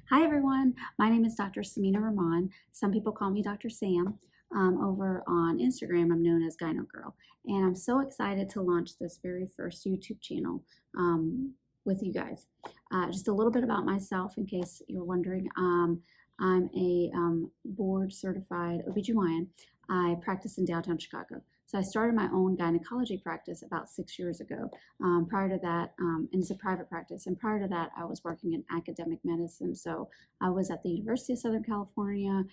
Hi everyone, my name is Dr. Sameena Rahman. Some people call me Dr. Sam. Over on Instagram, I'm known as Gyno Girl, and I'm so excited to launch this very first YouTube channel with you guys. Just a little bit about myself in case you're wondering. I'm a board certified OB-GYN. I practice in downtown Chicago. So I started my own gynecology practice about 6 years ago. Prior to that, and it's a private practice, and prior to that, I was working in academic medicine. So I was at the University of Southern California,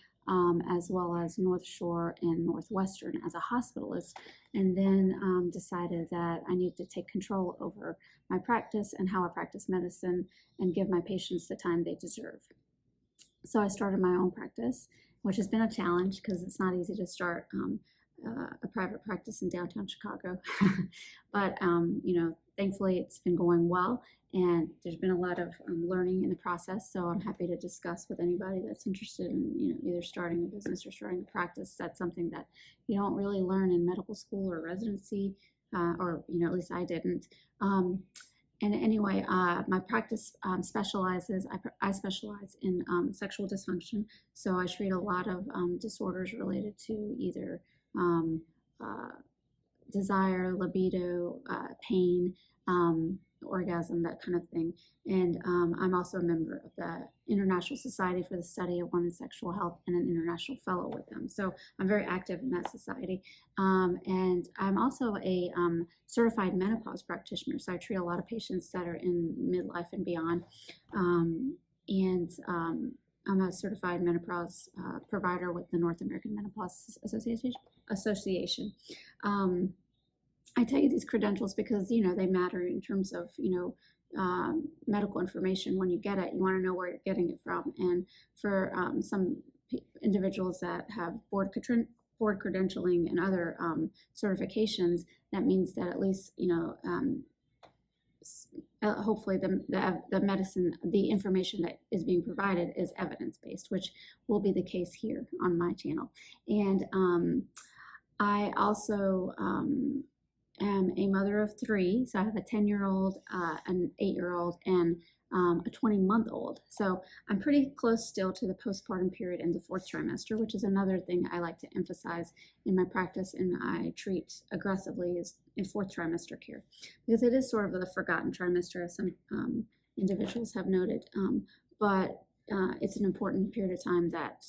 as well as North Shore and Northwestern as a hospitalist, and then decided that I needed to take control over my practice and how I practice medicine and give my patients the time they deserve. So I started my own practice, which has been a challenge because it's not easy to start a private practice in downtown Chicago. But, thankfully it's been going well, and there's been a lot of learning in the process. So I'm happy to discuss with anybody that's interested in, either starting a business or starting a practice. That's something that you don't really learn in medical school or residency, or, at least I didn't. And anyway, my practice specializes, I specialize in sexual dysfunction. So I treat a lot of disorders related to either desire, libido, pain, orgasm, that kind of thing. And I'm also a member of the International Society for the Study of Women's Sexual Health and an international fellow with them. So I'm very active in that society. And I'm also a certified menopause practitioner. So I treat a lot of patients that are in midlife and beyond. I'm a certified menopause provider with the North American Menopause Association. I tell you these credentials because, they matter in terms of, medical information. When you get it, you want to know where you're getting it from. And for some individuals that have board credentialing and other certifications, that means that at least, hopefully the medicine, the information that is being provided is evidence-based, which will be the case here on my channel. And I also am a mother of 3. So I have a 10-year-old, an 8-year-old, and a 20-month-old. So I'm pretty close still to the postpartum period in the 4th trimester, which is another thing I like to emphasize in my practice, and I treat aggressively is in 4th trimester care, because it is sort of the forgotten trimester, as some individuals have noted. But it's an important period of time that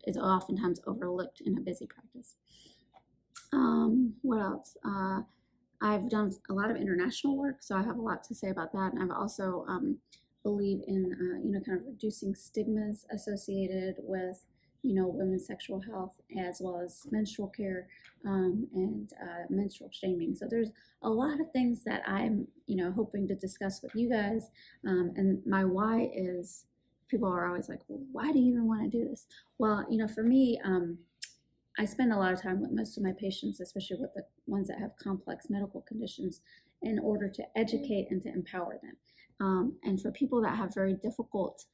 is oftentimes overlooked in a busy practice. What else? I've done a lot of international work, so I have a lot to say about that. And I've also believe in, kind of reducing stigmas associated with, women's sexual health, as well as menstrual care and menstrual shaming. So there's a lot of things that I'm, hoping to discuss with you guys. And my why is, people are always like, well, why do you even want to do this? Well, for me, I spend a lot of time with most of my patients, especially with the ones that have complex medical conditions, in order to educate and to empower them. And for people that have very difficult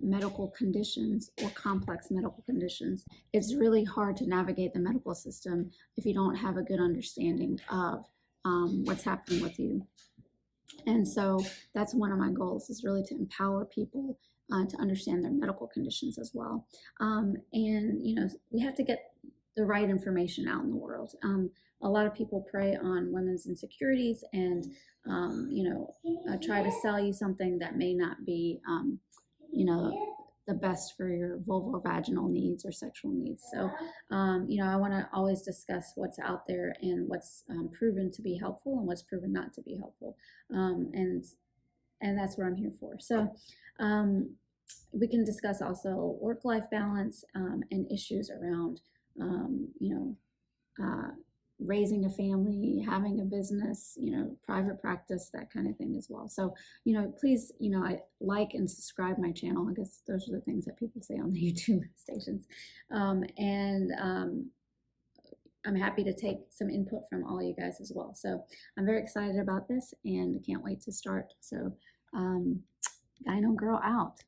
medical conditions or complex medical conditions, it's really hard to navigate the medical system if you don't have a good understanding of what's happening with you. And so that's one of my goals, is really to empower people to understand their medical conditions as well. And, we have to get the right information out in the world. A lot of people prey on women's insecurities and, try to sell you something that may not be, the best for your vulvovaginal needs or sexual needs. So, I want to always discuss what's out there and what's proven to be helpful and what's proven not to be helpful. And that's what I'm here for. So, we can discuss also work-life balance and issues around, raising a family, having a business, private practice, that kind of thing as well. So, please, I like and subscribe my channel. I guess those are the things that people say on the YouTube stations. I'm happy to take some input from all you guys as well. So I'm very excited about this and can't wait to start. So, Gyno Girl out.